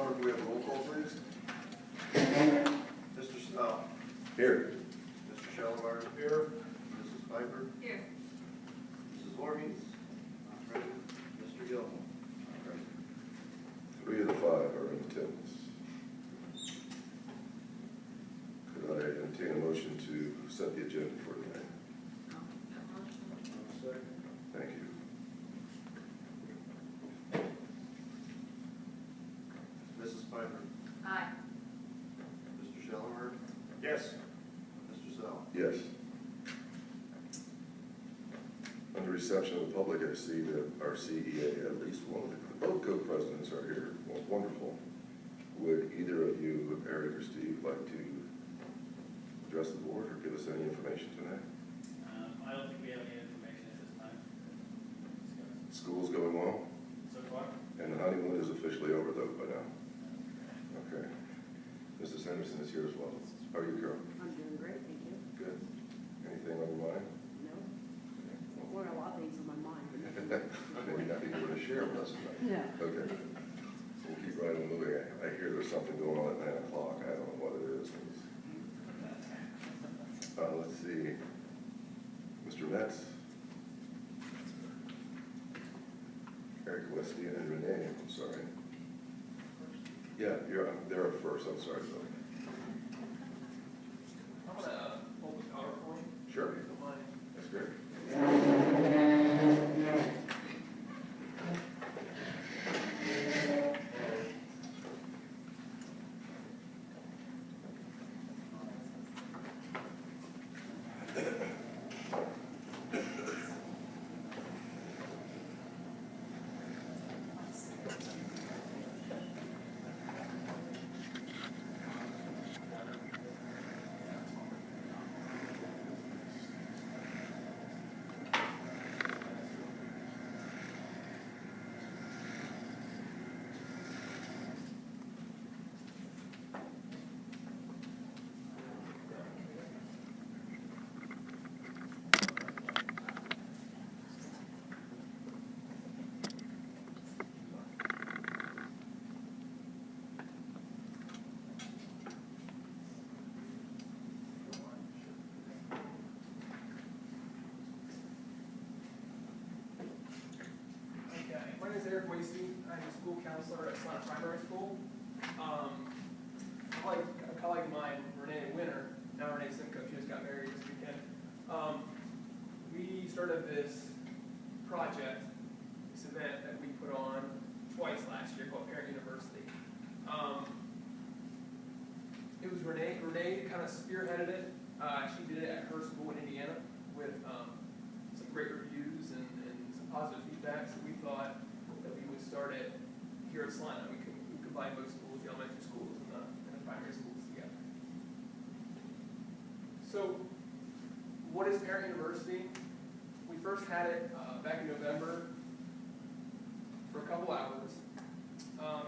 Caller, do we have a roll call, please? Mr. Snell. Here. Mr. Schellenberg. Here. Mrs. Piper. Here. Mrs. Voorhees. Not present. Mr. Gilmore. Not present. 3 of the 5 are in attendance. Could I entertain a motion to set the agenda for tonight? Thank you. Mrs. Piper. Aye. Mr. Schellenberg. Yes. Mr. Snell. Yes. Under reception of the public, I see that our CEA, at least one of both co-presidents are here. Well, wonderful. Would either of you, Eric or Steve, like to address the board or give us any information tonight? I don't think we have any information at this time. School's going well, So far? and the honeymoon is officially over though by now. Okay. Mrs. Henderson is here as well. How are you, Carol? I'm doing great, thank you. Good. Anything on your mind? No, well, a lot of things on my mind. Maybe nothing you want to share with us tonight? No. Okay. So we'll keep right on moving. I hear there's something going on at 9 o'clock. I don't know what it is. Let's see. Mr. Metz. Eric Westy and Renee, I'm sorry. Yeah, they're up first, I'm sorry, Bill. I'm gonna hold the PowerPoint. Sure. If you don't mind. That's great. Okay, my name is Eric Wasey. I'm a school counselor at Slana Primary School. Like a colleague of mine, Renee Winter, now Renee Simcoe, she just got married this weekend. We started this project, this event that we put on twice last year called Parent University. It was Renee. Renee kind of spearheaded it. She did it at her school in Indiana with some great reviews and some positive feedback. So we thought that we would start it here at Slana. We combine both schools, the elementary schools and the primary schools together. So what is Parent University? We first had it back in November for a couple hours.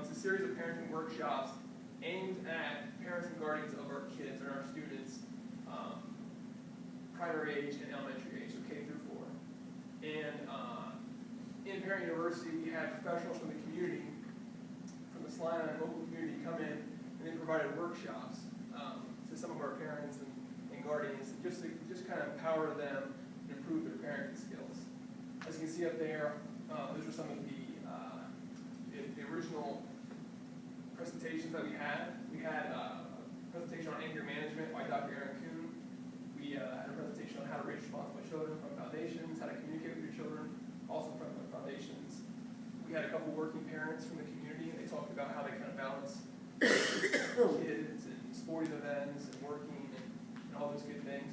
It's a series of parenting workshops aimed at parents and guardians of our kids and our students, primary age and elementary age, so K through 4. And in Parent University, we had professionals from the community, from the Slana and local community, come in and they provided workshops to some of our parents and guardians, just to kind of empower them and improve their parenting skills. As you can see up there, those are some of the original presentations that we had. We had a presentation on anger management by Dr. Aaron Kuhn. We had a presentation on how to raise responsible children from foundations, how to communicate with your children, also from the foundations. We had a couple working parents from the community, and they talked about how they kind of balance kids and sporting events and working and all those good things.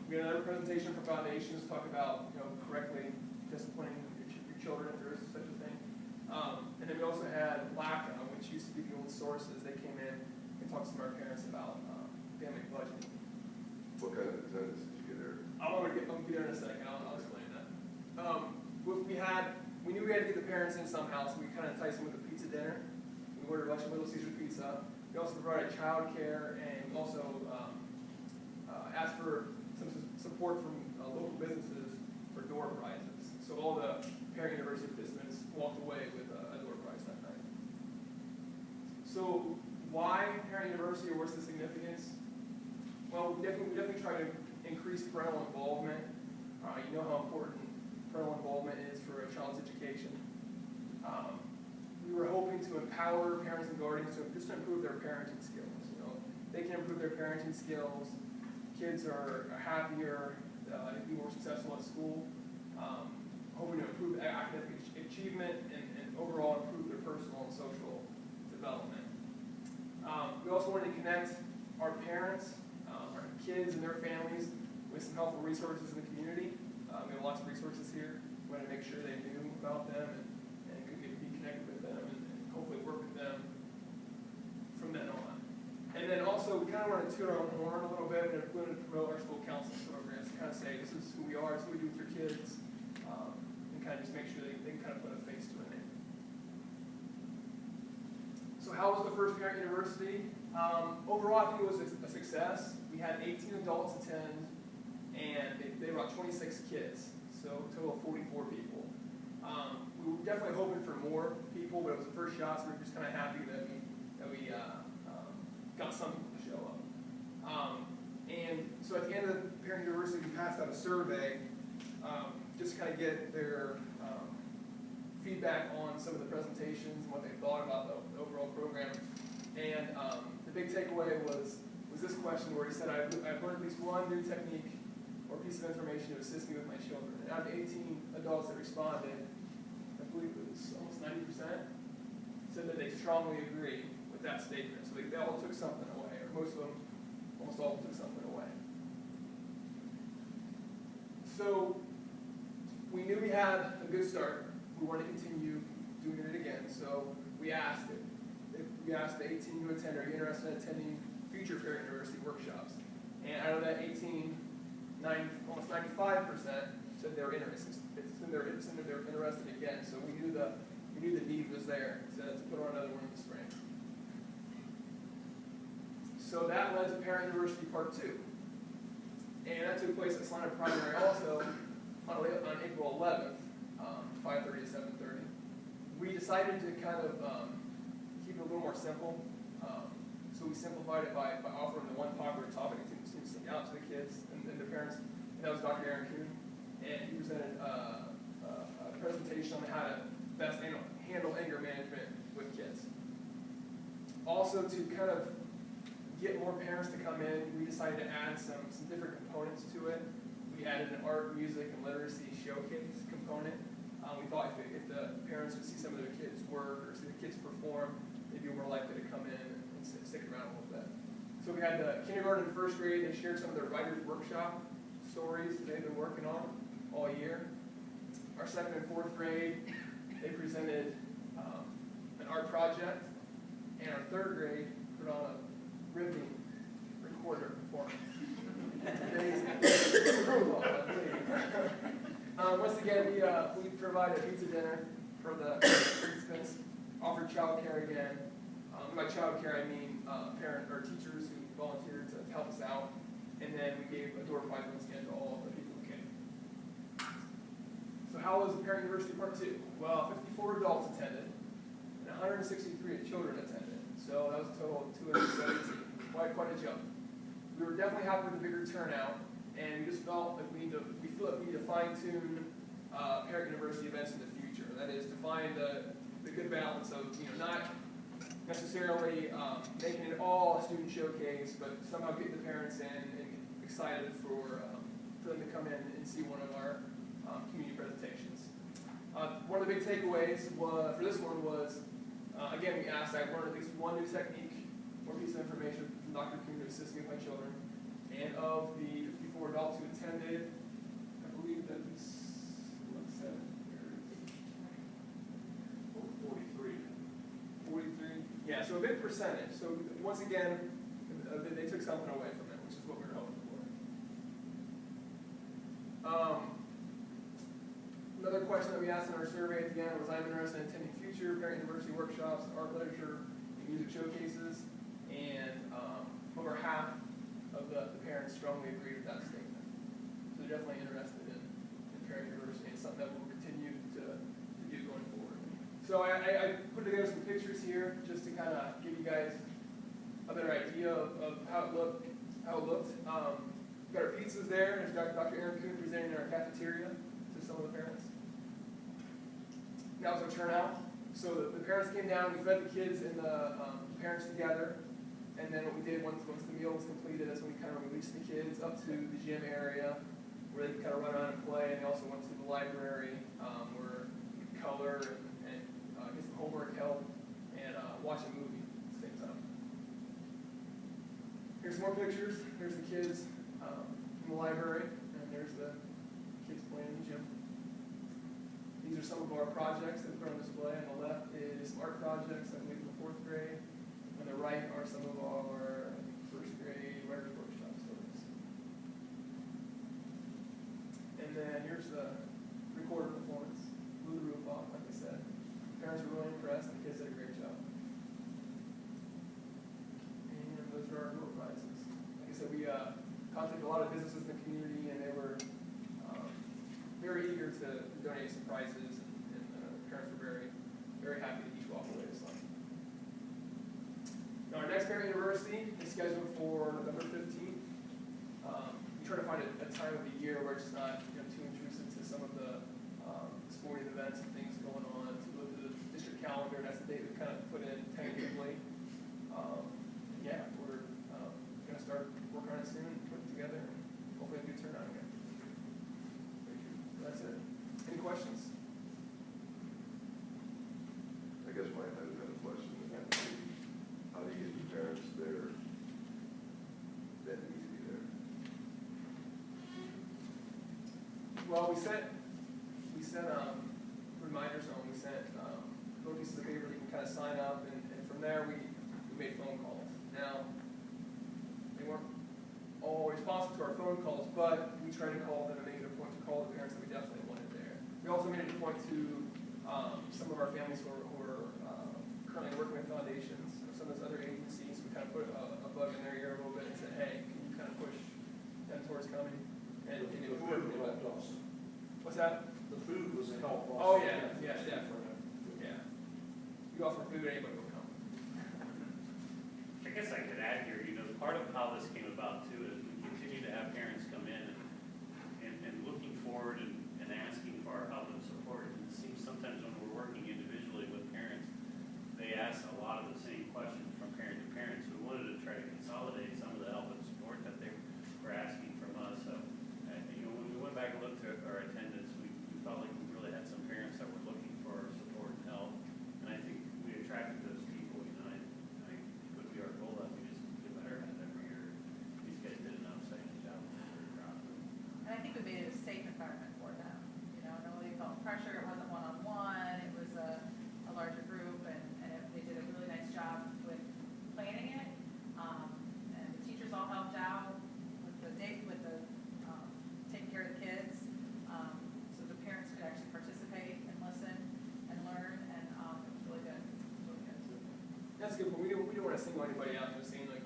We had another presentation from foundations to talk about correctly disciplining your children if there is such a thing. And then we also had LACA, which used to be the old sources. They came in and talked to some of our parents about family budgeting. What kind of attendance did you get there? I'll get there in a second. I'll explain that. We knew we had to get the parents in somehow, so we kind of enticed them with a pizza dinner. We ordered a bunch of Little Caesar pizza. We also provided childcare, and we also asked for some support from local businesses for door prizes. So all the Parent University participants walked away with a door prize that night. Why Parent University, or what's the significance? Well, we definitely try to increase parental involvement. You know how important parental involvement is for a child's education. We were hoping to empower parents and guardians to just improve their parenting skills. You know, they can improve their parenting skills. Kids are happier, they can be more successful at school. Hoping to improve academic achievement and overall improve their personal and social development. We also wanted to connect our parents, our kids and their families with some helpful resources in the community. We have lots of resources here. We wanted to make sure they knew about them and could be connected with them and hopefully work with them from then on. And then also, we kind of want to toot our own horn a little bit and we want to promote our school counseling programs to kind of say, this is who we are, this is what we do with your kids, and kind of just make sure they can kind of put a face to a name. So how was the first Parent University? Overall, I think it was a success. We had 18 adults attend, and they were about 26 kids, so a total of 44 people. We were definitely hoping for more people, but it was the first shot, so we were just kind of happy that we got some people to show up. And so at the end of the Parent University, we passed out a survey just to kind of get their feedback on some of the presentations and what they thought about the overall program. And the big takeaway was this question where he said, I've learned at least one new technique or piece of information to assist me with my children. And out of the 18 adults that responded, I believe it was almost 90%, said that they strongly agree with that statement. So they all took something away, or most of them, almost all took something away. So we knew we had a good start. We wanted to continue doing it again. So we asked the 18 who attend, are you interested in attending future Parent University workshops? And out of that 18, almost 95% said they were interested. They're interested again. So we knew the need was there to put on another one in the spring. So that led to Parent University Part 2. And that took place at Salina Primary also on April 11th, 5:30 to 7:30. We decided to kind of keep it a little more simple. So we simplified it by offering the one popular topic that seems to stick out to the kids and their parents. And that was Dr. Aaron Kuhn. And he presented a presentation on how to best handle anger management with kids. Also, to kind of get more parents to come in, we decided to add some different components to it. We added an art, music, and literacy showcase component. We thought if the parents would see some of their kids work or see the kids perform, they'd be more likely to come in and stick around a little bit. So we had the kindergarten and first grade, they shared some of their writer's workshop stories that they've been working on all year. Our second and fourth grade, they presented an art project, and our third grade put on a riveting recorder performance. Once again, we provided a pizza dinner for the participants, offered childcare again. By childcare, I mean parent or teachers who volunteered to help us out, and then we gave a door prize once again to all of the people who came. So how was the Parent University Part 2? Well, 54 adults attended, and 163 children attended. So that was a total of 217. Quite a jump. We were definitely happy with the bigger turnout, and we just felt like we feel like we need to fine-tune Parent University events in the future. That is to find the good balance of not necessarily making it all a student showcase, but somehow getting the parents in and excited for them to come in and see one of our community presentations. One of the big takeaways for this one was, again, we asked, I learned at least one new technique or piece of information from Dr. Kuhn to assist me with my children. And of the 54 adults who attended, I believe that it's 43. Yeah, so a big percentage. So once again, they took something away from it, which is what we were hoping for. Another question that we asked in our survey at the end was, I'm interested in attending future Parent University workshops, art, literature, and music showcases. And over half of the parents strongly agreed with that statement. So they're definitely interested in Parent University, and something that we'll continue to do going forward. So I put together some pictures here just to kind of give you guys a better idea of how it looked. We've got our pizzas there. There's Dr. Aaron Kuhn presenting in our cafeteria to some of the parents. That was our turnout. So the parents came down, we fed the kids and the parents together. And then what we did once the meal was completed, that's when we kind of released the kids up to the gym area where they could kind of run around and play. And they also went to the library where we could color and get some homework help and watch a movie at the same time. Here's some more pictures. There's the kids in the library, and there's the kids playing in the gym. These are some of our projects that we put on display. On the left is some art projects, I believe, in the 4th grade. On the right are some of our 1st grade writers' workshop stories. And then here's the recorded performance. Blew the roof off, like I said. Parents were really impressed. The kids did a great job. And those are our door prizes. Like I said, we contacted a lot of businesses in the community, and they were very eager to donate some prizes, and parents were very, very happy to each walk away with something. Now, our next parent university is scheduled for November 15th. We try to find a time of the year where it's not too intrusive to some of the sporting events and things going on. So we look at the district calendar, and that's the date we kind of put in tentatively. Yeah, we're going to start working on it soon, put it together, and hopefully a good turnout again. That's it. Any questions? I guess my had a question. How do you get the parents there that need to be there? Well, we sent reminders on. We sent little pieces of paper that you can kind of sign up, and from there we made phone calls. Now, they weren't all responsive to our phone calls, but we tried to call them and make it a point to call the parents that we definitely wanted there. We also made it a point to some of our families who are currently working with foundations, some of those other agencies. We kind of put a bug in their ear a little bit and said, hey, can you kind of push them towards coming? And it was working. What's that? The food was a help. Oh, yeah, definitely. Yeah. You offer food, anybody will come. I guess I could add here, part of how this came about too is we continue to have parents come in and looking forward and asking for our help and support. And it seems sometimes when we're working individually with parents, they ask a lot of the same questions from parent to parent. So we wanted to try to consolidate some of the help and support that they were asking from us. So, when we went back and looked at our attendance, we felt like we really had some parents that were looking for our support and help. And I think we attracted those people. I think it would be our goal that we just get better at it every year. These guys did an outstanding job. We're very proud of them. And I think we made it a safe environment for them. Nobody felt pressure. It wasn't one-on-one. It was a larger group, and they did a really nice job with planning it. And the teachers all helped out with the taking care of the kids, so the parents could actually participate and listen and learn, and it was really good. That's a good point. We don't want to single anybody out just saying like,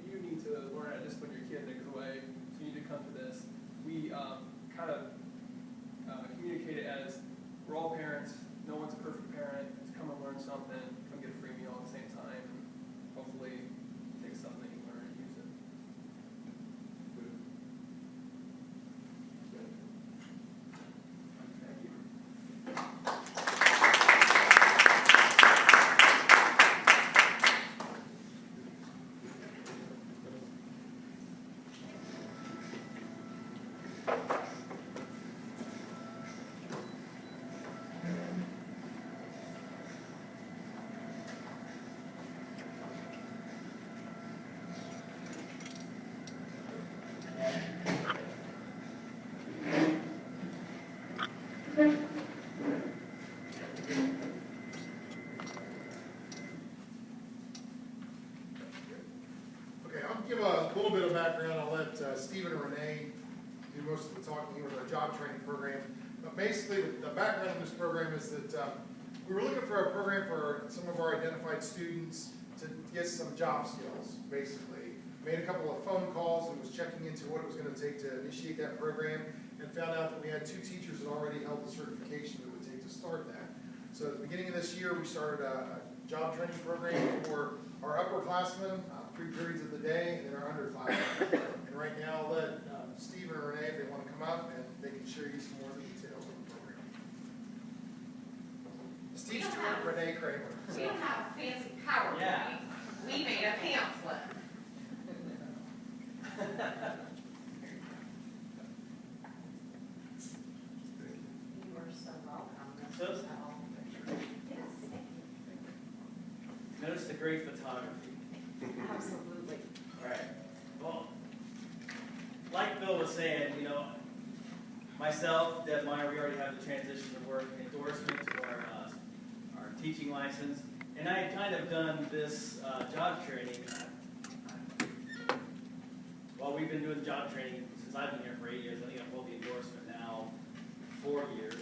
you need to learn how to discipline your kid in a good way, so you need to come to this. We kind of communicate it as we're all parents, no one's a perfect parent, just come and learn something, come get a free meal at the same time, and hopefully take something and learn and use it. Thank you. Okay, I'll give a little bit of background. I'll let Stephen and Renee do most of the talking here with our job training program. But basically, the background of this program is that we were looking for a program for some of our identified students to get some job skills, basically. Made a couple of phone calls and was checking into what it was going to take to initiate that program, and found out that we had 2 teachers that already held the certification that it would take to start that. So at the beginning of this year, we started a job training program for our upperclassmen, 3 periods of the day, and then our underclassmen. And right now, I'll let Steve and Renee, if they want to come up, and they can share you some more of the details of the program. Steve Stewart, Renee Kramer. We don't have a fancy PowerPoint. Yeah. We made a pamphlet. You are so welcome. So- Yes, Notice the great photography. absolutely. All right. Well, like Bill was saying, you know, myself, Deb Meyer, we already have the transition to work endorsement to our teaching license, and I had kind of done this job training. Well, we've been doing job training since I've been here for 8 years. I think I've held the endorsement now 4 years.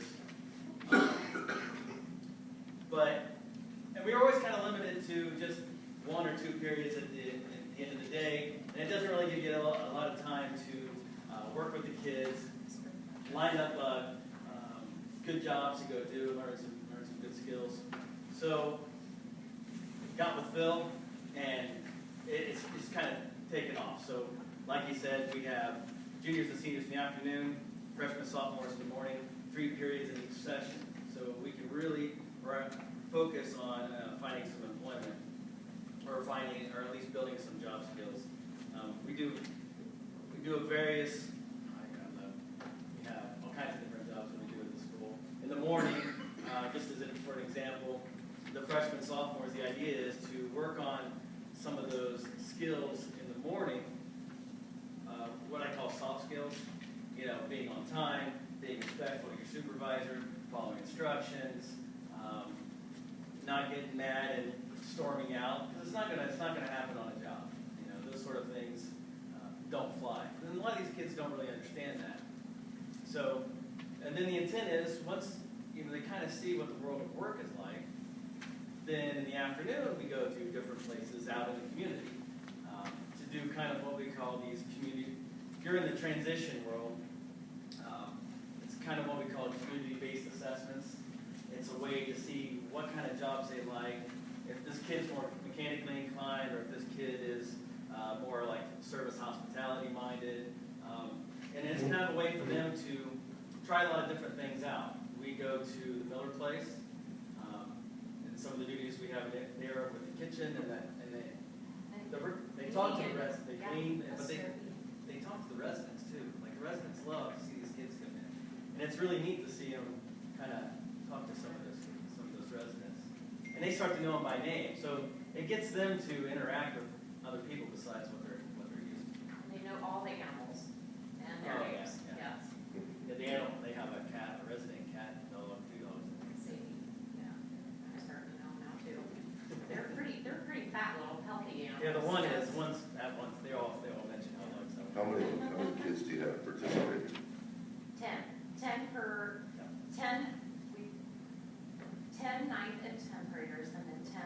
And we were always kind of limited to just 1 or 2 periods at the end of the day, and it doesn't really give you a lot of time to work with the kids, line up good jobs to go do, learn some good skills. So, got with Phil, and it's kind of taken off. So, like he said, we have juniors and seniors in the afternoon, freshmen, sophomores in the morning, 3 periods in each session. So we can really focus on finding some employment, or at least building some job skills. We do a various, we have all kinds of different jobs that we do at the school. In the morning, just for an example, the freshmen, sophomores, the idea is to work on some of those skills in the morning, what I call soft skills, you know, being on time, being respectful to your supervisor, following instructions, not getting mad and storming out, because it's not gonna happen on a job. You know, those sort of things don't fly. And a lot of these kids don't really understand that. So, and then the intent is, once they kind of see what the world of work is like, then in the afternoon we go to different places out in the community to do kind of what we call these community. If you're in the transition world, it's kind of what we call community-based assessments. It's a way to see what kind of jobs they like. If this kid's more mechanically inclined, or if this kid is more like service hospitality minded. And it's kind of a way for them to try a lot of different things out. We go to the Miller Place, and some of the duties we have there with the kitchen, and they talk to the residents, they clean, but they talk to the residents too. Like the residents love to see these kids come in, and it's really neat to see them kind of talk to some of those residents, and they start to know them by name. So it gets them to interact with other people besides what they're used to. They know all the animals and their Oh, yeah, names, yeah. yes. Yeah, the animal, they have a cat, a resident cat, dog, 2 dogs. See, yeah, I started to know now too. They're pretty fat little healthy animals. Yeah, the one is, they all mention how long so. How many kids do you have participating? 10 per, 10, 10 ninth and 10th graders, and then 10,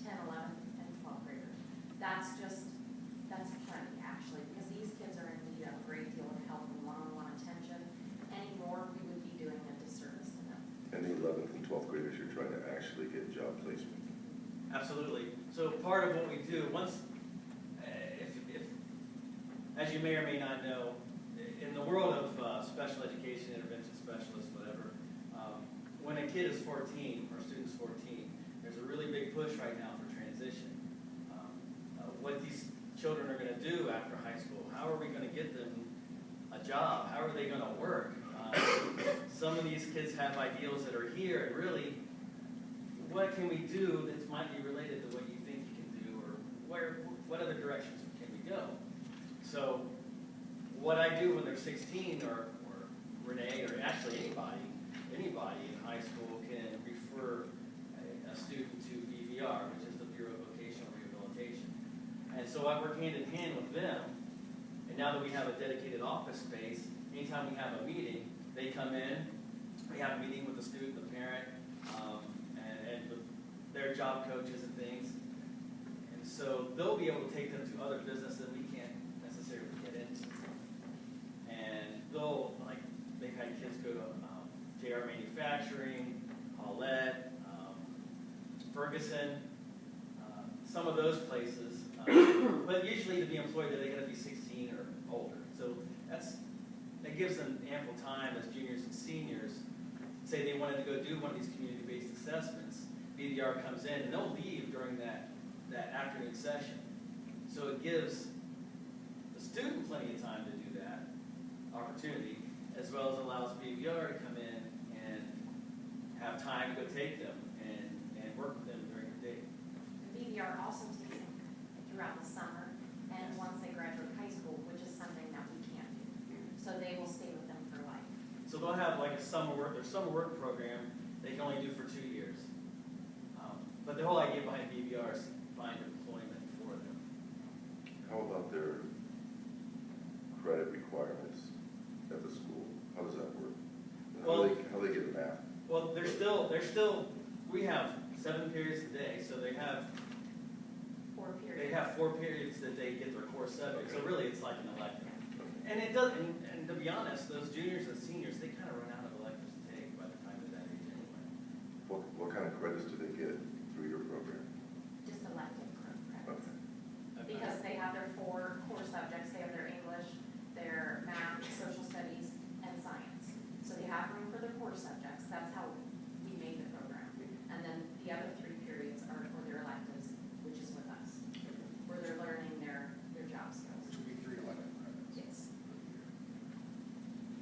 11th, and 12th graders. That's plenty, actually, because these kids are in need of a great deal of help and one-on-one attention. Any more, we would be doing a disservice to them. And the 11th and 12th graders, you're trying to actually get job placement. Absolutely. So part of what we do, once, as you may or may not know, in the world of special education, intervention specialists, whatever, when a kid is 14, or a student's 14, there's a really big push right now for transition. What these children are going to do after high school, how are we going to get them a job? How are they going to work? Some of these kids have ideals that are here, and really, what can we do that might be related to what you think you can do, or what other directions can we go? So what I do when they're 16, or Renee, or actually anybody in high school can refer a student to BVR, which is the Bureau of Vocational Rehabilitation. And so I work hand in hand with them, and now that we have a dedicated office space, anytime we have a meeting, they come in, we have a meeting with the student, the parent, and with their job coaches and things. And so they'll be able to take them to other businesses that we can't necessarily get into. And they've had kids go to JR Manufacturing, Paulette, Ferguson, some of those places. But usually to be employed there, they gotta be 16 or older. So that gives them ample time as juniors and seniors. Say they wanted to go do one of these community-based assessments, BDR comes in and they'll leave during that afternoon session. So it gives the student plenty of time to do that opportunity, as well as allows BDR to come in and have time to go take them and work with them during the day. The BVR also takes them throughout the summer and once they graduate high school, which is something that we can't do. So they will stay with them for life. So they'll have like their summer work program they can only do for 2 years. But the whole idea behind BVR is to find employment for them. How about their credit requirements at the school? How does that work? How they get mapped? Well, they're still, we have 7 periods a day, so they have 4 periods. 4 periods that they get their core subject. So really, it's like an elective. And it does, and to be honest, those juniors and seniors, they kind of run out of electives to take by the time they're that age anyway. What kind of credits do they get through your program? Just elective credits. Okay. Because they have their 4 core subjects. They have their English, their math, social studies, and science. So they have room for their core subjects. That's how we made the program. And then the other 3 periods are for their electives, which is with us, where they're learning their job skills. Which will be 3 elective credits. Yes.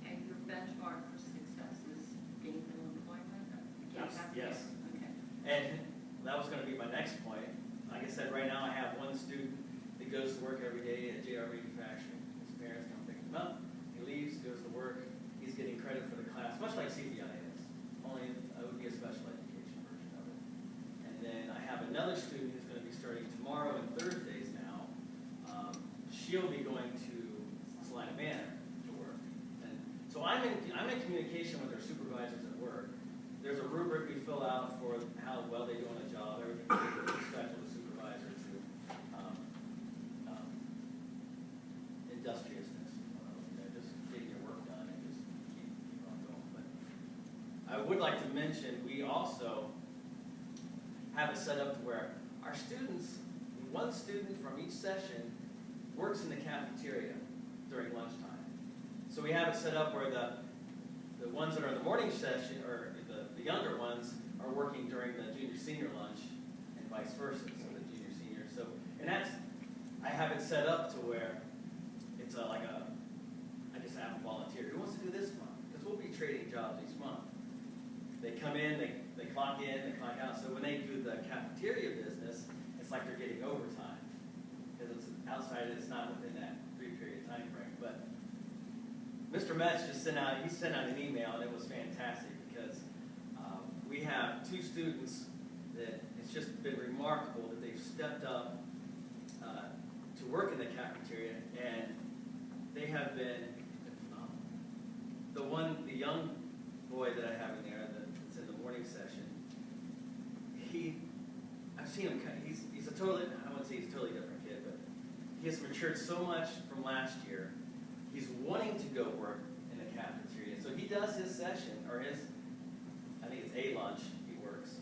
And your benchmark for success is gainful employment? Yes. Yes. Yes. Okay. And that was going to be my next point. Like I said, right now I have one student that goes to work every day at JR Manufacturing. His parents come pick him up. He leaves, goes to work. He's getting credit for the class, much like CBI is. Only it would be a special education version of it. And then I have another student who's going to be starting tomorrow and Thursdays now. She'll be going to Salina Manor to work. And so I'm in communication with our supervisors at work. There's a rubric we fill out for how well they do on a job, everything with respect to the supervisor to industriousness, just getting your work done and just keep on going. But I would like to mention, we also have it set up to where our students, one student from each session works in the cafeteria during lunchtime. So we have it set up where the ones that are in the morning session, or the younger ones, are working during the junior-senior lunch, and vice versa, so the junior-senior. So, and I have it set up to where it's I just have a volunteer. Who wants to do this month? Because we'll be trading jobs each month. They come in, they clock in, they clock out. So when they do the cafeteria business, it's like they're getting overtime. Because it's outside, it's not within that 3-period time frame. But Mr. Metz just sent out an email, and it was fantastic because we have 2 students that it's just been remarkable that they've stepped up to work in the cafeteria, and they have been phenomenal. The young boy that I have in there that's in the morning session, I've seen him, he's a totally, I wouldn't say he's a totally different kid, but he has matured so much from last year. He's wanting to go work in the cafeteria. So he does his session, or I think it's A lunch he works.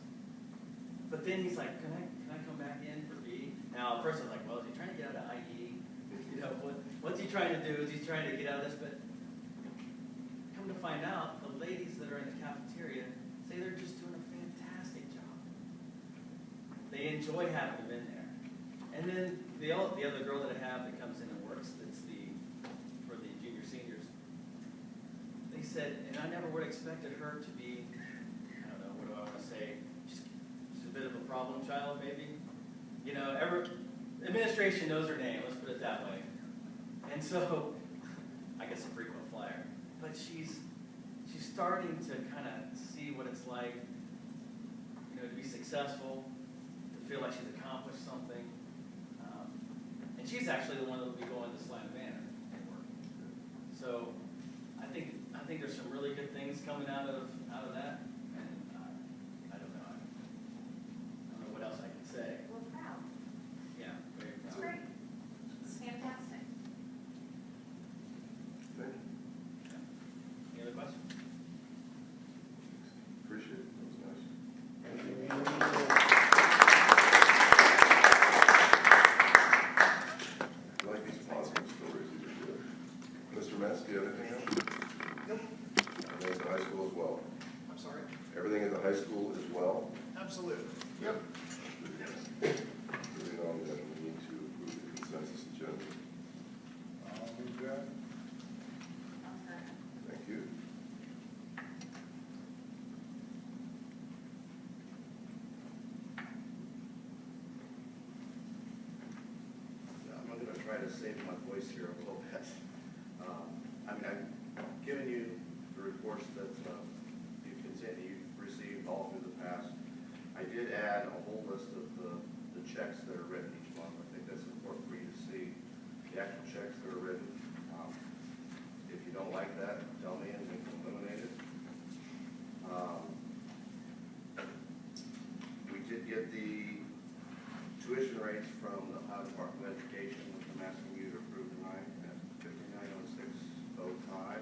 But then he's like, can I come back in for B? Now, at first I was like, well, is he trying to get out of IE? You know, what's he trying to do? Is he trying to get out of this? But come to find out, the ladies that are in the cafeteria say they're just doing a fantastic job. They enjoy having them in there. And then the other girl that I have that comes in and works, that's for the junior seniors, they said, and I never would have expected her to be, I don't know, what do I want to say, she's a bit of a problem child maybe. You know, administration knows her name, let's put it that way. And so, I guess a frequent flyer. But she's starting to kind of see what it's like, you know, to be successful, to feel like she's accomplished something. And she's actually the one that will be going to Salina Manor and working. So I think there's some really good things coming out of that. And I don't know what else I can say. We're proud. Yeah, very It's proud. great. It's fantastic. Thank you. Any other questions? Appreciate it. That was nice. Yep. Moving on, then we need to approve the consensus agenda. I'll move that. I'll second. Thank you. I'm gonna try to save my voice here a little bit. I've given you the reports that you've received all through the past. I did add a whole list of the checks that are written each month. I think that's important for you to see the actual checks that are written. If you don't like that, tell me and we can eliminate it. We did get the tuition rates from the Ohio Department of Education, which I'm asking you to approve tonight at $59,0605.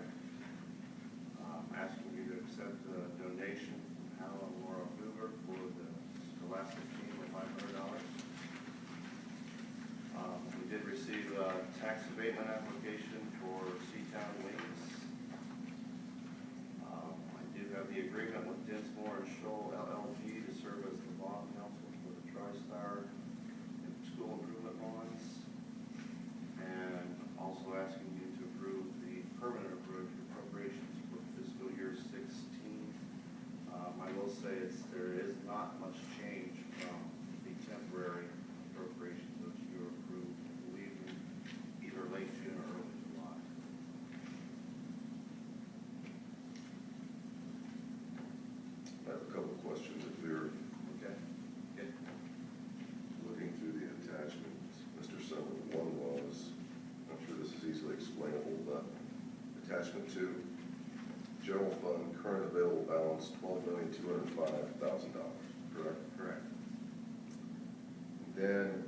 Asking you to accept a donation from Hal and Laura Hoover for the Scholastic team of $500. We did receive a tax abatement application for Seatown Wings. I do have the agreement with Dinsmore and Scholl LLP to serve as the bond counsel for the TriStar and school improvement bonds. And also asking you to approve the permanent appropriations for fiscal year 16. I will say there is not much change from the temporary appropriations which you approved, I believe, in either late June or early July. I have a couple of questions. If we're Okay? Okay. looking through the attachments, Mr. Summer, one was, I'm sure this is easily explainable, but attachment 2, general fund, current available balance, $12,205,000, correct? Correct. Then,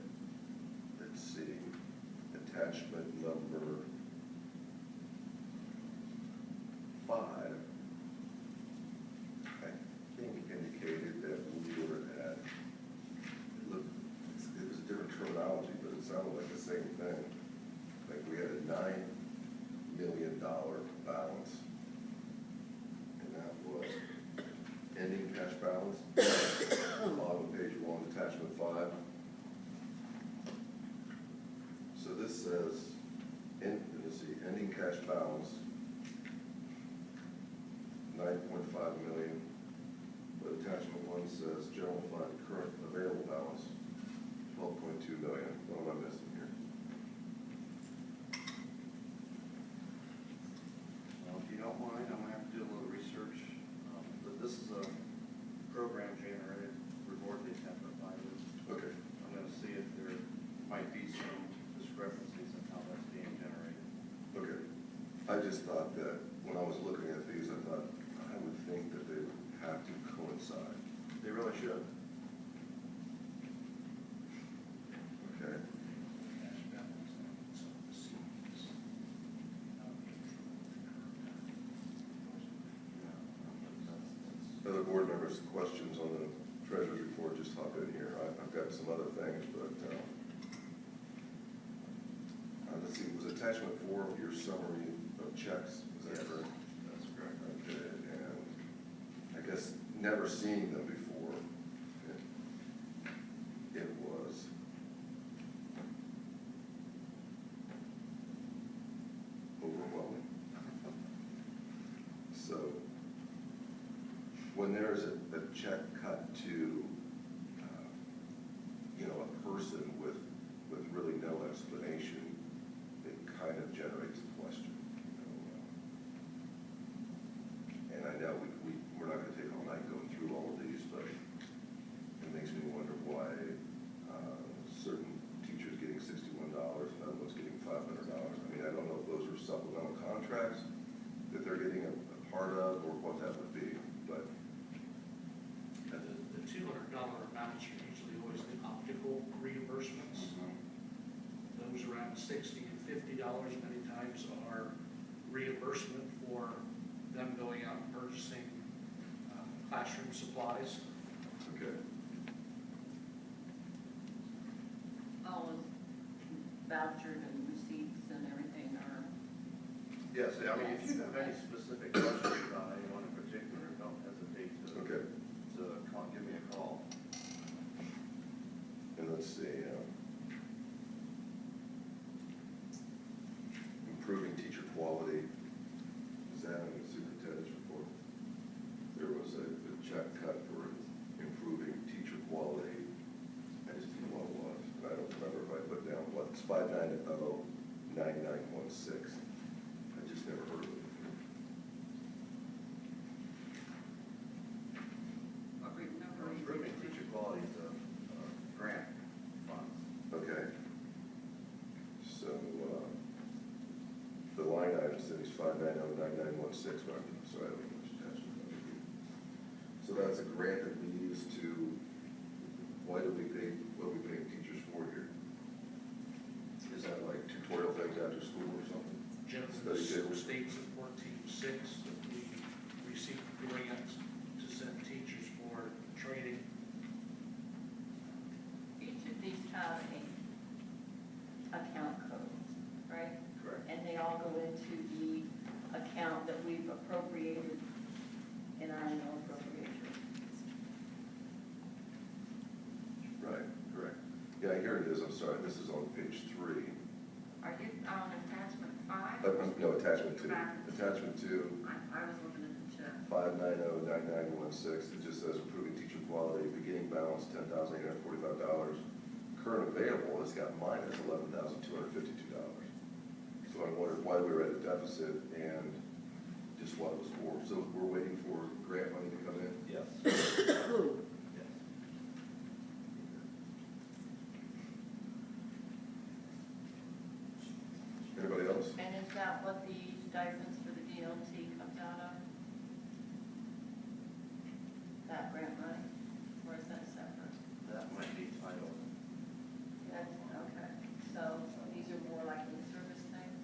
let's see, attachment number 5, I think indicated that we were at, it was a different terminology, but it sounded like the same thing. Like we had a $9 million balance, and that was ending cash balance, bottom of page 1, attachment 5. So this says, let's see, ending cash balance, 9.5 million, but attachment 1 says general fund, current available balance, 12.2 million. What am I missing here? Well, if you don't mind, I'm gonna have to do a little research. But this is a program generated report they have provided. Okay. I'm gonna see if there might be some discrepancies in how that's being generated. Okay. I just thought that when I was looking at these, I thought, I would think that they would have to coincide. They really should. Okay. Other board members, questions on the treasurer's report, just hop in here. I've got some other things, but, let's see, was attachment 4 your summary of checks? Is that Yes. correct? That's correct. Okay, and I guess never seeing them before, it was overwhelming. So, when there's a check cut to, a person with really no explanation, it kind of generates a question. And I know we're not gonna take all night going through all of these, but it makes me wonder why certain teachers getting $61 and other ones getting $500. I mean, I don't know if those are supplemental contracts that they're getting a part of or what that would be, but. The $200 amounts are usually always the optical reimbursements. Those around $60 and $50 many times are reimbursement for them going out and purchasing classroom supplies. Okay. All of vouchered and receipts and everything are, Yes, I mean, if you have any specific questions about anyone in particular, don't hesitate to Okay. give me a call. let's see, improving teacher quality, is that in the superintendent's report? There was a check cut for improving teacher quality, I just didn't know what it was, and I don't remember if I put down what, it's 590-9916, I just never heard of it before. What number are you Improving thinking? teacher quality is a grant funds. Okay. So, the line item says 590-9916, but I'm sorry, I don't know which attachment that would be. So that's a grant that we use to, what do we pay teachers for here? Is that like tutorial things after school or something? Study tables? State Support Team 6, that we receive grants to send teachers for training. Each of these have a account code, right? Correct. And they all go into the account that we've appropriated in our annual appropriation. Right, correct. Yeah, here it is, I'm sorry, this is on page 3. Are you on attachment 5? No, attachment 2. Back. Attachment 2, I was looking at the check. 590-9916, it just says improving teacher quality, beginning balance $10,845. Current available, it's got minus $11,252. So I wondered why we were at a deficit and just what it was for. So we're waiting for grant money to come in? Yes. Anybody else? And is that what the stipends for the DLT comes out of? That grant money? Or is that separate? That might be titled. That's, okay. So these are more like in-service things?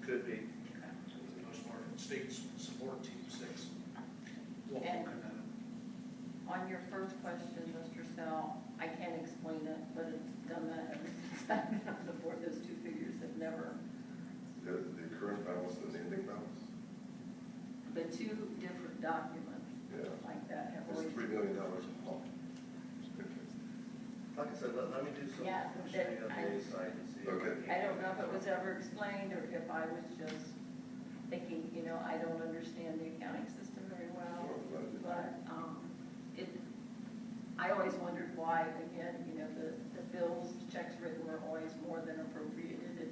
Could be. Okay. For the most part, State Support Team 6. Well, And- On your first question, Mr. Sell, I can't explain it, but it's done that ever since I've been on the board. Those two figures have never, The current balance and the ending balance? the two different documents Yeah. like that have It's always. $3 million off. Like I said, let me do some Yeah, pushing on I- the side and see. if Okay. can- I don't know if it was ever explained or if I was just thinking, I don't understand the accounting system very well. But, I always wondered why, again, the bills, checks written were always more than appropriated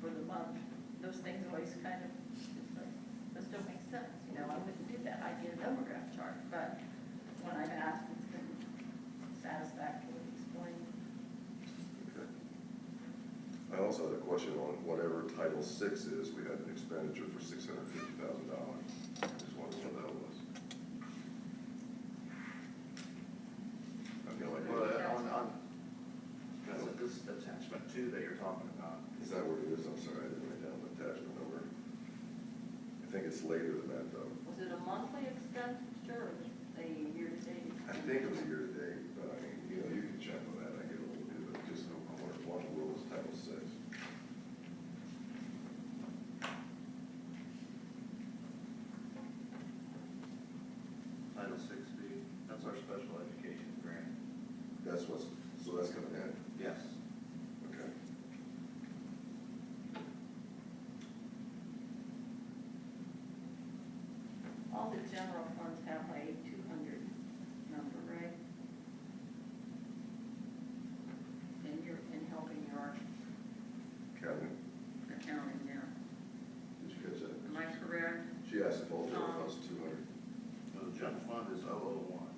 for the month. Those things always kind of, it's like, those don't make sense, I wouldn't do that, I'd get a number graph chart, but when I've asked, it's been satisfactorily explained. Okay. I also had a question on whatever Title VI is, we had an expenditure for $650,000. Just wondering what that was. I feel like, Well, this is attachment 2 that you're talking about. is that what it is? I'm sorry, I didn't write down the attachment number. I think it's later than that, though. Was it a monthly expenditure or a year-to-date? I think it was year-to-date, but I mean, you can check on that, I get a little bit, but just I wonder what the rule is Title VI. Title 6B, that's our special education grant. So that's coming in? Yes. Okay. All the general funds have a 200 number, right? In helping your Kevin, accounting now. did you catch that? Am I correct? She asked if all general funds 200. No, the general fund is 001.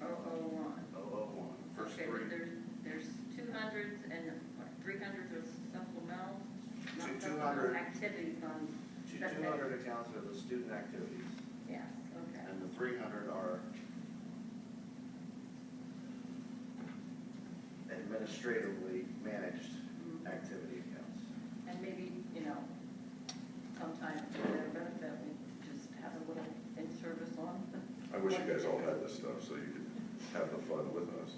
001. 001. First Okay, three. but there's 200s and what, 300s are supplemental? Not Two- supplemental 200. activity funds. 200 accounts are the student activities, Yes, okay. and the 300 are administratively managed activity accounts. And maybe, sometime for their benefit, we just have a little in-service on. I wish you guys all had this stuff so you could have the fun with us.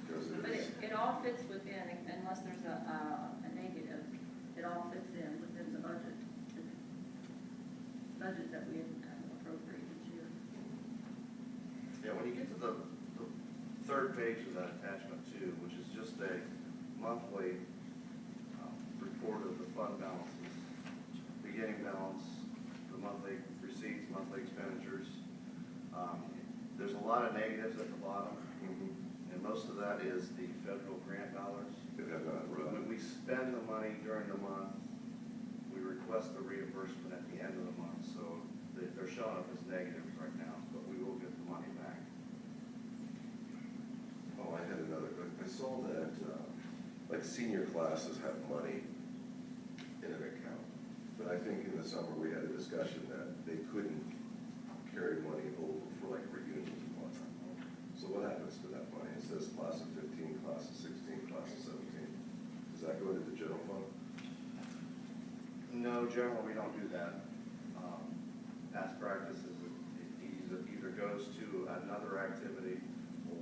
Because it But is, it all fits within, unless there's a negative, it all fits in within the budget that we appropriate each year. Yeah, when you get to the third page of that attachment two, which is just a monthly report of the fund balances, beginning balance, the monthly receipts, monthly expenditures. There's a lot of negatives at the bottom, and most of that is the federal grant dollars. When we spend the money during the month, we request the reimbursement at the end of the month, so they're showing up as negatives right now, but we will get the money back. Oh, I had another, I saw that, like senior classes have money in an account. But I think in the summer, we had a discussion that they couldn't carry money over for like reunions and whatnot. So what happens to that money? It says class of 15, class of 16, class of 17. Does that go into the general fund? No, generally, we don't do that. Past practice is it either goes to another activity,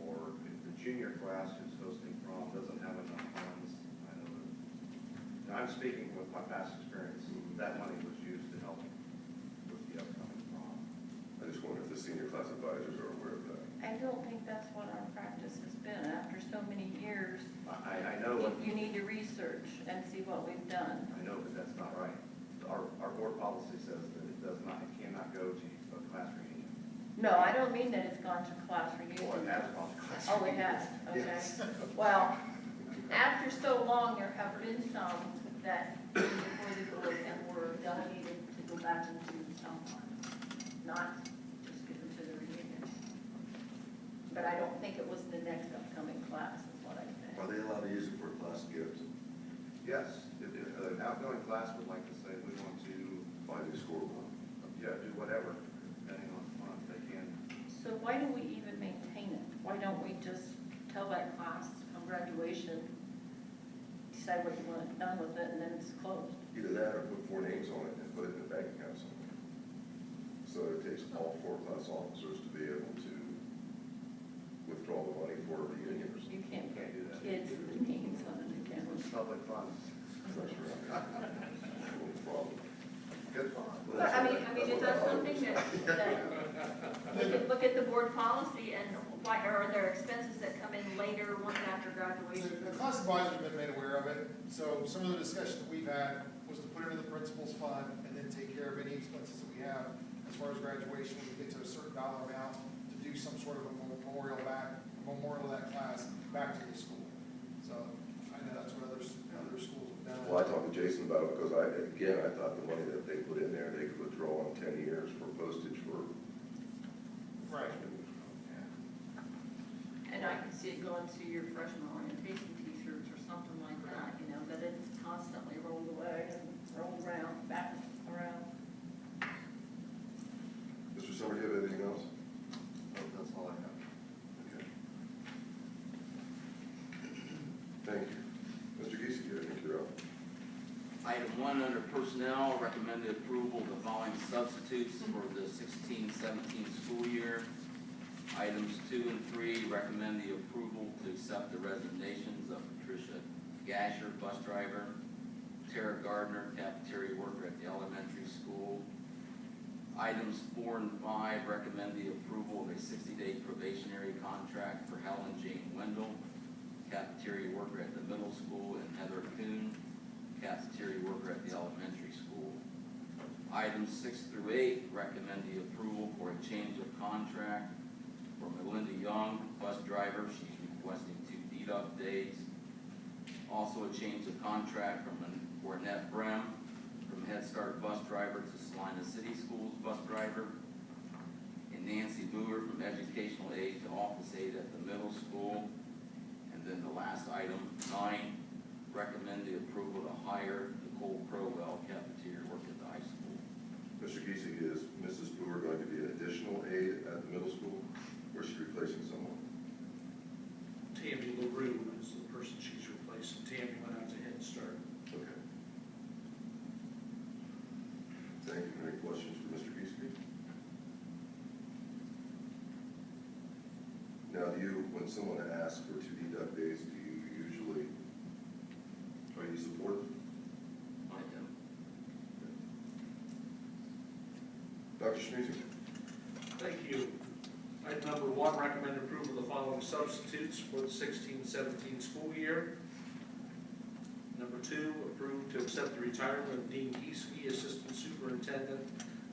or if the junior class who's hosting prom doesn't have enough funds. I know that. Now, I'm speaking with my past experience. That money was used to help with the upcoming prom. I just wonder if the senior class advisors are aware of that. I don't think that's what our practice has been. After so many years, I know what, you need to research and see what we've done. I know, but that's not right. Our board policy says that it does not, it cannot go to a class reunion. No, I don't mean that it's gone to class reunion. Or it has gone to class Oh, it reunion. has, okay. Yes. Well, after so long, there have been some that came before the board and were delegated to go back into some fund, not just given to the reunion. But I don't think it was the next upcoming class, is what I said. Are they allowed to use it for class gifts? Yes, if an outgoing class would like to say, we want to, Buy new scoreboard? yeah, do whatever, depending on the fund, they can. So why do we even maintain it? Why don't we just tell that class on graduation, decide what you want done with it, and then it's closed? Either that or put 4 names on it and put it in a bank account somewhere. So it takes all 4 class officers to be able to withdraw the money for a reunion or something. You can't Can't do that. kids with names on an account. Public funds. That's right. No problem. Good. But I mean, is that something that, look at the board policy and why, or are there expenses that come in later, once after graduation? The class advisors have been made aware of it, so some of the discussion that we've had was to put it in the principal's fund and then take care of any expenses that we have as far as graduation, when we get to a certain dollar amount, to do some sort of a memorial of that class back to the school. So I know that's what other schools have done. Well, I talked to Jason about it because I thought the money that they put in there, they could withdraw in 10 years for postage for Right. freshmen. And I can see it going to your freshman orientation t-shirts or something like that, you know, that it's constantly rolled away and rolled around, back around. Mr. Summer, do you have anything else? Oh, that's all I have. Okay. Thank you. Mr. Geese, you have anything you're up? Item 1 under personnel, recommended approval of the following substitutes for the 16-17 school year. Items 2 and 3 recommend the approval to accept the resignations of Patricia Gasher, bus driver, Tara Gardner, cafeteria worker at the elementary school. Items 4 and 5 recommend the approval of a 60-day probationary contract for Helen Jane Wendell, cafeteria worker at the middle school, and Heather Kuhn, cafeteria worker at the elementary school. Items 6 through 8 recommend the approval for a change of contract for Melinda Young, bus driver. She's requesting 2 deduct days. Also a change of contract for Annette Brem, from Head Start bus driver to Salina City Schools bus driver. And Nancy Boer from educational aide to office aide at the middle school. And then the last item, 9, recommend the approval to hire Nicole Crowell, cafeteria work at the high school. Mr. Geese, is Mrs. Brewer going to be an additional aide at the middle school, or is she replacing someone? Tammy LaRue is the person she's replacing. Tammy went out to Head Start. Okay. Thank you. Any questions for Mr. Geese? Now, when someone asks for 2 deduct days, do you usually, are you supportive? I am. Dr. Schmeiser? Thank you. Item number 1, recommend approval of the following substitutes for the 16-17 school year. Number 2, approve to accept the retirement of Dean Geeske, Assistant Superintendent,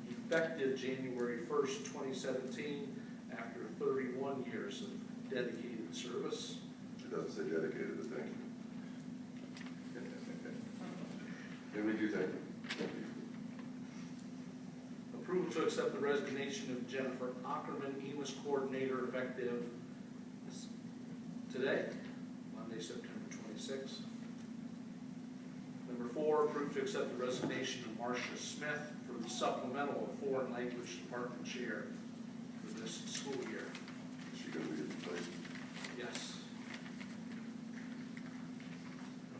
effective January 1st, 2017, after 31 years of dedicated service. It doesn't say dedicated, but thank you. And we do thank you. Approval to accept the resignation of Jennifer Ackerman, EMS Coordinator, effective today, Monday, September 26th. Number 4, approve to accept the resignation of Marcia Smith for the supplemental of foreign language department chair for this school year. Is she going to be replaced? Yes.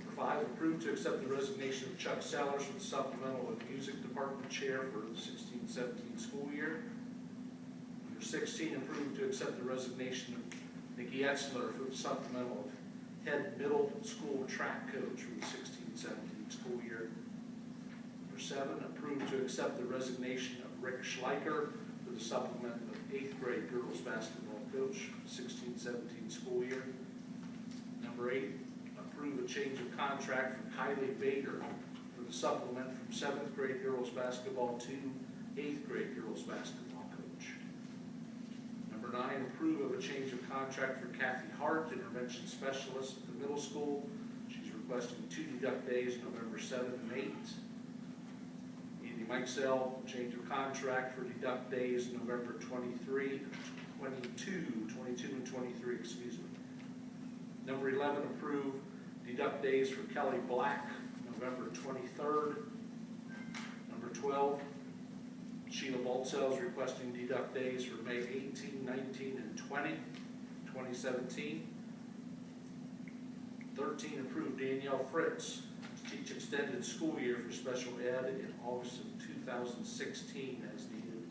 Number 5, approve to accept the resignation of Chuck Sellers for the supplemental of music department chair for the 16-17 school year. Number 16, approve to accept the resignation of Nikki Etzler for the supplemental of head middle school track coach for the 16-17 school year. Number 7, approve to accept the resignation of Rick Schleicher for the supplement of 8th grade girls basketball coach for the 16-17 school year. Number 8, approve a change of contract for Kylie Bader for the supplement from 7th grade girls basketball to 8th grade girls basketball coach. Number 9, approve of a change of contract for Kathy Hart, intervention specialist at the middle school. She's requesting 2 deduct days, November 7 and 8. Andy Mikesell, change of contract for deduct days, November 22 and 23, excuse me. Number 11, approve deduct days for Kelly Black, November 23rd. Number 12, Sheila Baltzell requesting deduct days for May 18, 19, and 20, 2017. 13, approve Danielle Fritz to teach extended school year for special ed in August of 2016 as needed.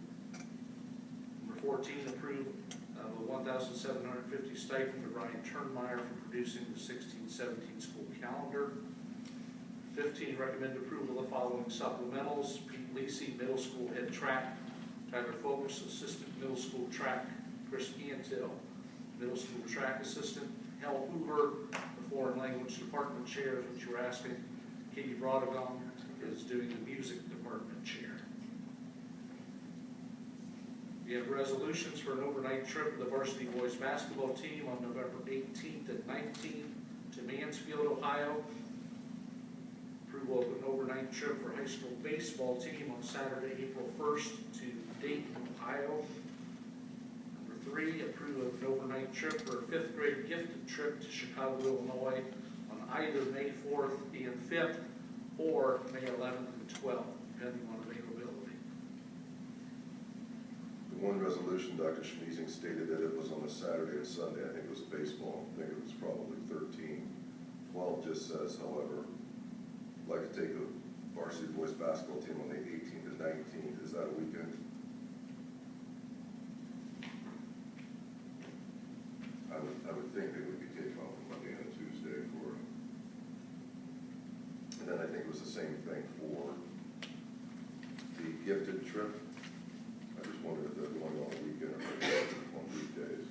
Number 14, approve a $1,750 stipend to Ryan Turnmeyer for producing the 16-17 school calendar. 15, recommend approval of the following supplementals: Pete Lisi, middle school head track; Tyler Focus, assistant middle school track; Chris Antill, middle school track assistant; Hal Hoover, the foreign language department chair, is what you were asking. Katie Brodegong is doing the music department chair. We have resolutions for an overnight trip of the varsity boys basketball team on November 18th and 19th to Mansfield, Ohio. Approval of an overnight trip for high school baseball team on Saturday, April 1st to Dayton, Ohio. Number 3, approve of an overnight trip for a 5th grade gifted trip to Chicago, Illinois on either May 4th and 5th or May 11th and 12th, depending on availability. The one resolution, Dr. Schmeezing stated that it was on a Saturday and Sunday. I think it was baseball. I think it was probably 13. 12 just says, however, I'd like to take the varsity boys basketball team on the 18th and 19th. Is that a weekend? I would think they would be taken off on Monday and a Tuesday for, and then I think it was the same thing for the gifted trip. I just wondered if they're going on a weekend or if they're on weekdays.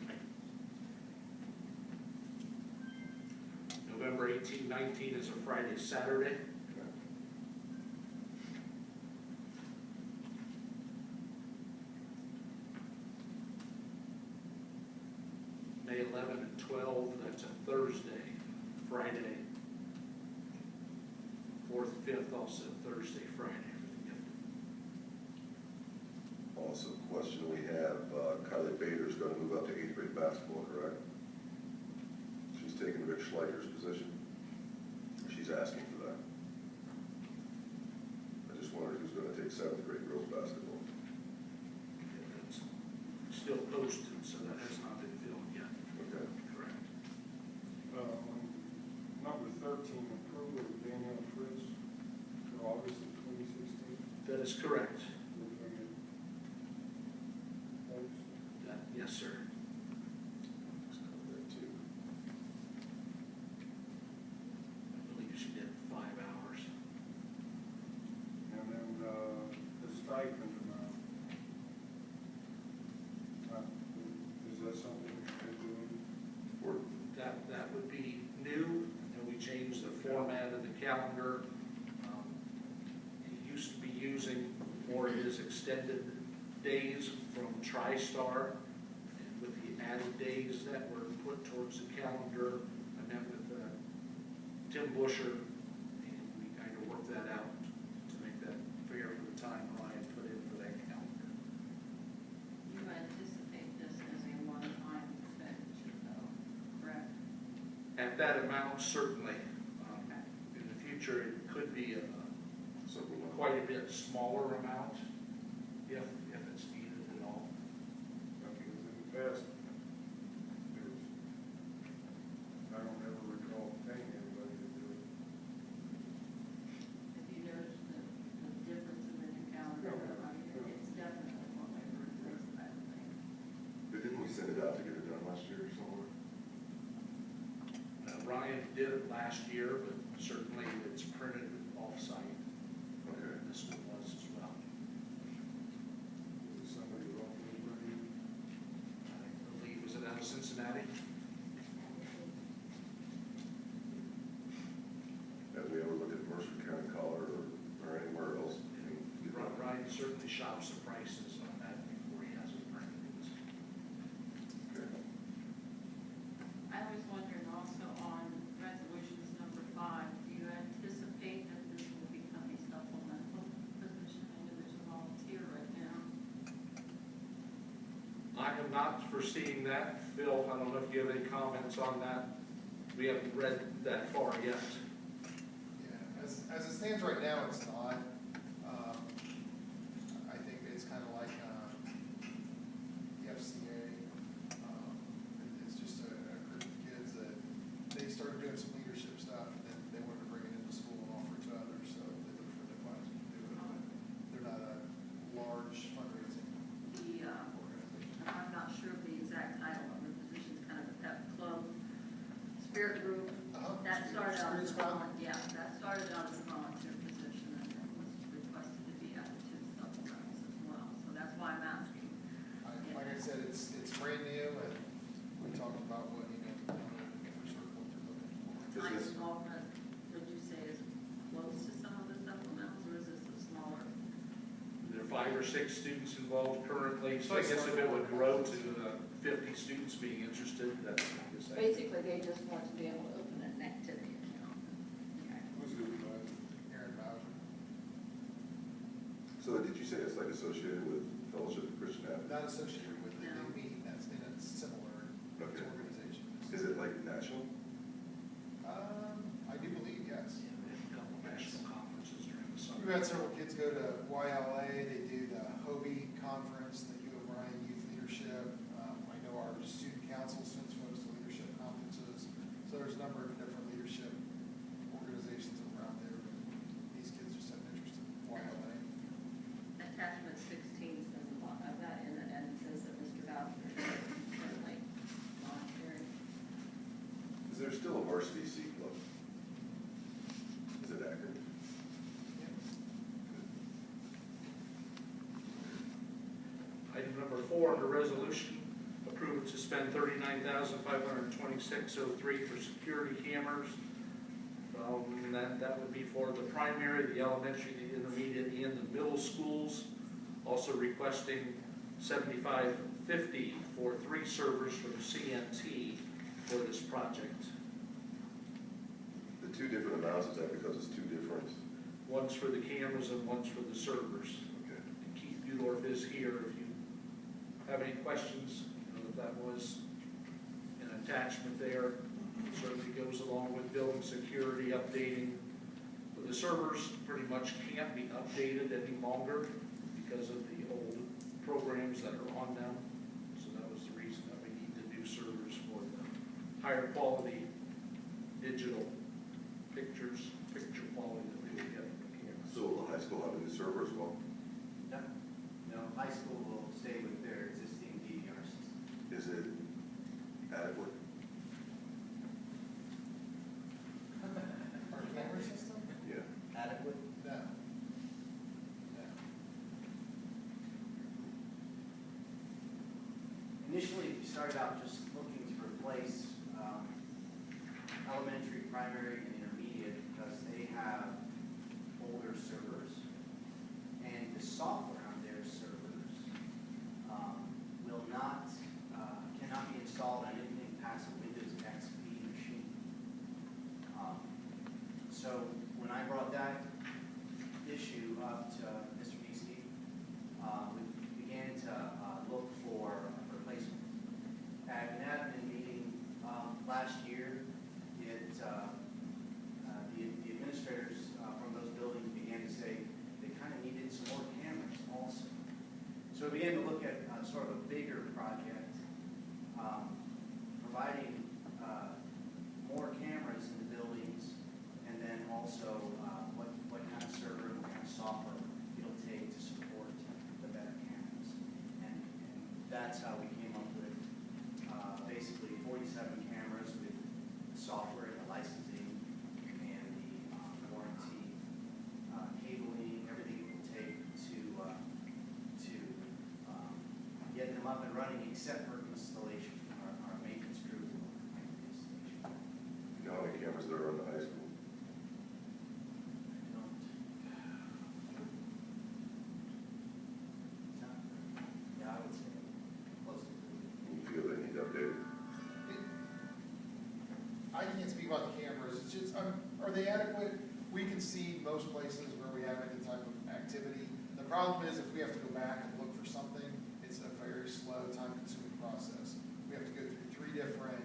November 18, 19 is a Friday, Saturday. May 11 and 12, that's a Thursday, Friday. 4th, 5th, also Thursday, Friday for the gift. Also, question we have, Kylie Bader's going to move up to 8th grade basketball, correct? She's taking Rick Schleicher's position. She's asking for that. I just wondered who's going to take 7th grade girls basketball. It's still posted, so that has not been filled yet. Okay. Correct. Number 13, approval of Danielle Fritz for August of 2016. That is correct. Looks like it. Yes, sir. Let's cover that too. I believe she did 5 hours. And then the stipend, is would be new, and we changed the format of the calendar. He used to be using more of his extended days from TriStar, and with the added days that were put towards the calendar, I met with Tim Busher, and we kind of worked that out to make that fair for the time Ryan put in for that calendar. You anticipate this as a one-time expenditure though, correct? At that amount, certainly. Okay. In the future, it could be So we want. quite a bit smaller amount, if it's needed at all. Because in the past, there was, I don't ever recall paying anybody to do it. If you notice the difference in the new calendar, I mean, it's definitely one way for this type of thing. But didn't we send it out to get it done last year or somewhere? Ryan did it last year, but certainly it's printed off-site. Okay. This one was as well. Was it somebody locally running? I believe, was it out of Cincinnati? Have we ever looked at Mercer County Collar or anywhere else? Ryan certainly shops the prices on that before he has it printed. Okay. I was wondering also on resolutions number 5, do you anticipate that this will become a supplemental position? I know there's a volunteer right now. I am not foreseeing that. Phil, I don't know if you have any comments on that. We haven't read that far yet. Yeah, as it stands right now, it's not. I think it's kind of like the FCA. It's just a group of kids that they started doing some leadership stuff, and then they wanted to bring it into school and offer it to others, so they look for the advisors to do it. But they're not a large fundraising The, organization. I'm not sure of the exact title of the position, it's kind of a pep club, spirit group. That started out as a volunteer, yeah, that started out as a volunteer position and then was requested to be added to the supplementals as well. So that's why I'm asking. Like I said, it's brand new, and we talked about what, for sure what they're looking for. Time involvement, would you say is close to some of the supplementals, or is this a smaller? There are 5 or 6 students involved currently, so I guess if it would grow to 50 students being interested, that's what I'm saying. Basically, they just want to be able to open an activity account. Okay. Who's the advisor? Aaron Bowser. So did you say it's like associated with Fellowship of Christian Adventist? Not associated with it, No. they meet, that's in a similar Okay. organization. Is it like national? I do believe, yes. Yeah, we have a couple national conferences during the summer. We've had several kids go to YLA, they do the Hobie Conference, the U of Ryan Youth Leadership. I know our student council sends folks to leadership conferences, so there's a number of different leadership organizations around there. These kids just have an interest in YLA. Attachment 16 says a lot of that in it, and it says that Mr. Bowser is currently volunteering. Is there still a varsity C club? Is it active? Item number 4 under resolution, approve to spend $39,526.03 for security cameras. That would be for the primary, the elementary, the intermediate, and the middle schools. Also requesting $75.50 for 3 servers from CNT for this project. The 2 different amounts, is that because it's 2 different? One's for the cameras and one's for the servers. Okay. And Keith Budorf is here if you have any questions. That was an attachment there. Certainly goes along with building security, updating. But the servers pretty much can't be updated any longer because of the old programs that are on them. So that was the reason that we need the new servers for the higher quality digital picture quality that we would get from the cameras. So will the high school have a new server as well? No, high school will stay with their existing DVR system. Is it adequate? Our camera system? Yeah. Adequate? No. No. Initially, we started out just looking to replace elementary, primary, and intermediate because they have older servers. And the software on their servers will not, cannot be installed on anything past a Windows XP machine. So when I brought that issue up to Mr. Beasley, we began to look for a replacement. At an admin meeting last year, the administrators from those buildings began to say they kind of needed some more cameras also. So we began to look at sort of a bigger project, providing more cameras in the buildings, and then also what kind of server and what kind of software it'll take to support the better cameras. And that's how we came up with basically 47 cameras with the software and the licensing and the warranty, cabling, everything it will take to get them up and running, except for installation. Our maintenance crews will make the installation. You know how many cameras there are in the high school? Yeah, I would say close to 3. You feel they need updated? I can't speak about the cameras, it's just, are they adequate? We can see most places where we have any type of activity. The problem is if we have to go back and look for something, it's a very slow, time-consuming process. We have to go through 3 different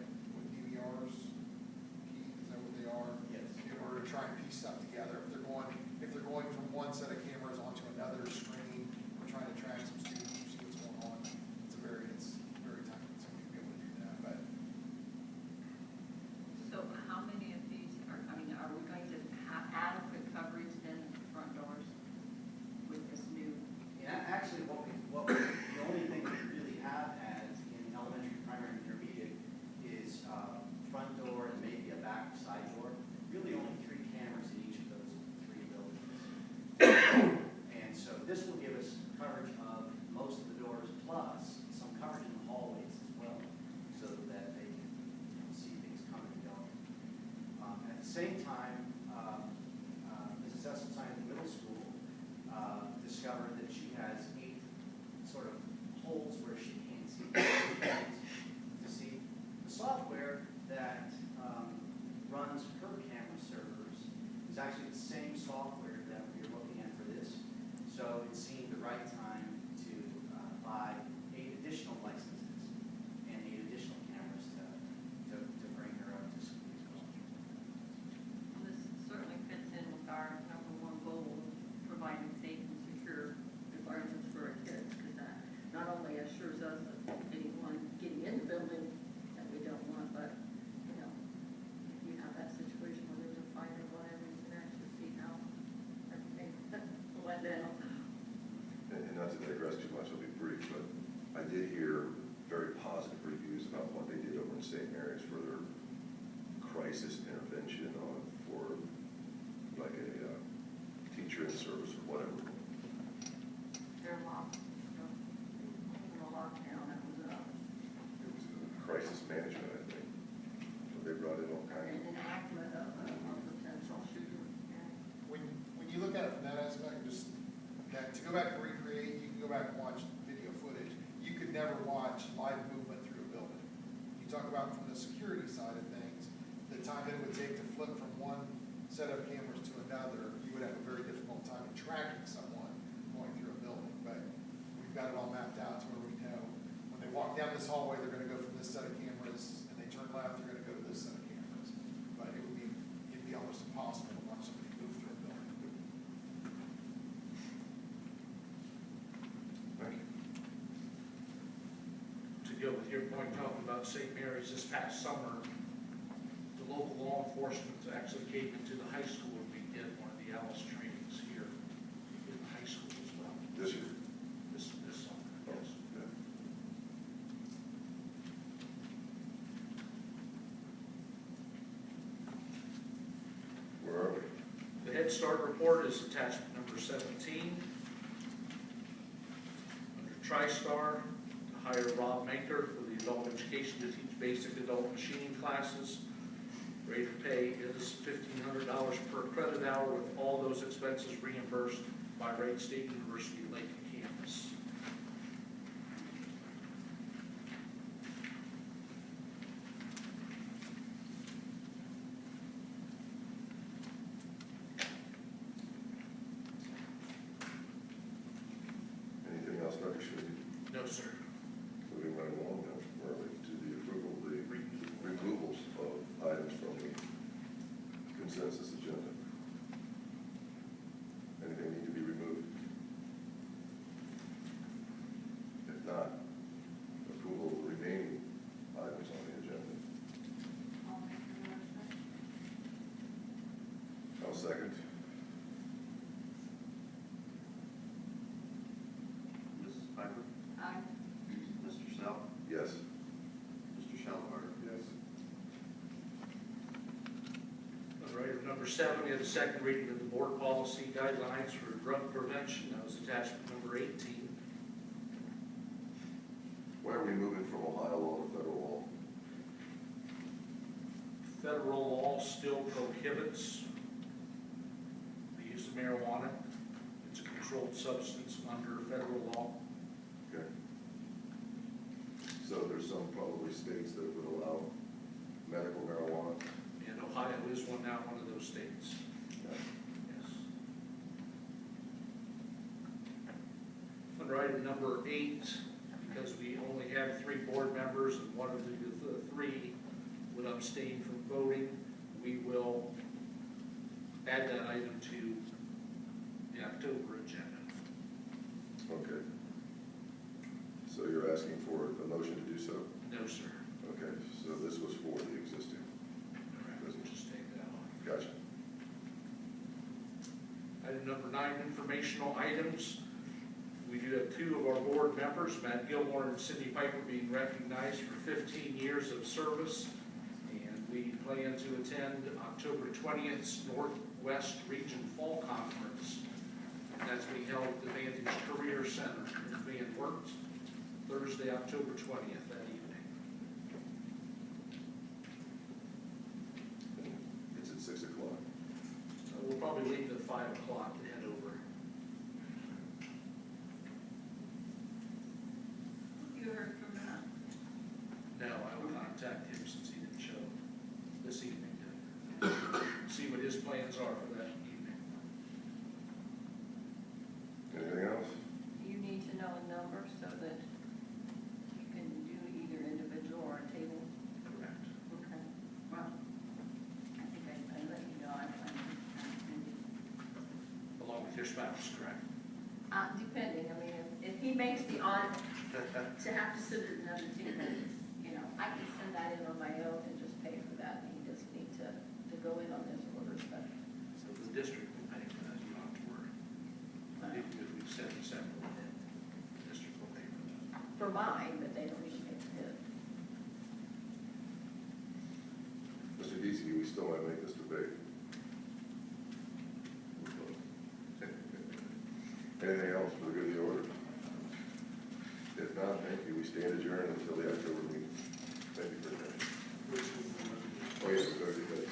DVRs, Keith, is that what they are? Yes. In order to try and piece stuff together. If they're going from one set of cameras onto another screen, we're trying to track some students or see what's going on. It's very time-consuming to be able to do that, but So how many of these are, I mean, are we going to have adequate coverage then at the front doors with this new? Yeah, actually, the only thing we really have as in elementary, primary, and intermediate is front door and maybe a back side door. Really only 3 cameras in each of those 3 buildings. And so this will give us coverage of most of the doors, plus some coverage in the hallways as well, so that they can see things coming and going. At the same time, Mrs. Esselstyn at the middle school discovered that she has 8 sort of holes where she can't see. To see the software that runs her camera servers is actually the same software that we're looking at for this. So it seemed the right time to buy 8 additional licenses and 8 additional cameras to bring her up to speed as well. Well, this certainly fits in with our #1 goal of providing safe and secure environments for our kids, because that not only assures us of anyone getting in the building that we don't want, but, you know, if you have that situation where there's a fire or whatever, you can actually see how everything went down. And not to digress too much, I'll be brief, but I did hear very positive reviews about what they did over in St. Mary's for their crisis intervention for like a teacher in service or whatever. They're locked, lockdown, that was It was crisis management, I think. So they brought in all kinds an enactment of a potential shooter. when you look at it from that aspect, just that to go back and recreate, you can go back and watch video footage. You could never watch live movement through a building. You talk about from the security side of things, the time that it would take to flip from one set of cameras to another, you would have a very difficult time in tracking someone going through a building. But we've got it all mapped out to where we know when they walk down this hallway, they're gonna go from this set of cameras, and they turn left, they're gonna go to this set of cameras. But it'd be almost impossible to watch somebody move through a building. Thank you. To go with your point, talking about St. Mary's this past summer, the local law enforcement actually came into the high school and we did one of the Alice trainings here in the high school as well. This year. This summer, yes. Yeah. Where are we? The Head Start report is attachment number 17. Under TriStar, to hire Rob Manker for the adult education to teach basic adult machining classes. Rate of pay is $1,500 per credit hour with all those expenses reimbursed by Wright State University Lake campus. Anything else, Dr. Shady? No, sir. Moving right along now, we're to the approval of the removals of items from the consensus agenda. Anything need to be removed? If not, approval of the remaining items on the agenda. I'll make the motion. I'll second. Mrs. Piper? Aye. Mr. Sell? Yes. Mr. Shellenberg? Yes. All right, number 7, we have the second reading of the board policy guidelines for drug prevention. That was attachment number 18. Why are we moving from Ohio law to federal law? Federal law still prohibits the use of marijuana. It's a controlled substance under federal law. Okay. So there's some probably states that would allow medical marijuana. And Ohio is now one of those states. Okay. Yes. Under item number 8, because we only have 3 board members and one of the 3 would abstain from voting, we will add that item to the October agenda. Okay. So you're asking for a motion to do so? No, sir. Okay, so this was for the existing. Correct. Just take that off. Gotcha. Item number 9, informational items. We do have 2 of our board members, Matt Gilmore and Cindy Piper, being recognized for 15 years of service. And we plan to attend October 20th Northwest Region Fall Conference. That's being held at the Vantage Career Center in Van Wert, Thursday, October 20th, that evening. It's at 6 o'clock. We'll probably leave at 5 o'clock to head over. You heard from that? No, I will contact him since he didn't show this evening to see what his plans are for that evening. Anything else? You need to know a number so that you can do either individual or a table. Correct. Okay. Well, I think I let you know I plan to. Along with your spouse, correct? Depending, I mean, if he makes the odd to have to sit at another table, you know, I can send that in on my own and just pay for that, and he doesn't need to go in on this order, but. So the district will pay for that, you don't have to worry. Because we've set it separately, the district will pay for that. For mine, but they don't need to pay for his. Mr. Deasy, we still want to make this debate. Anything else for the good of the order? If not, thank you. We stand adjourned until the October meeting. Thank you for that. Oh, yeah, we're going to do that.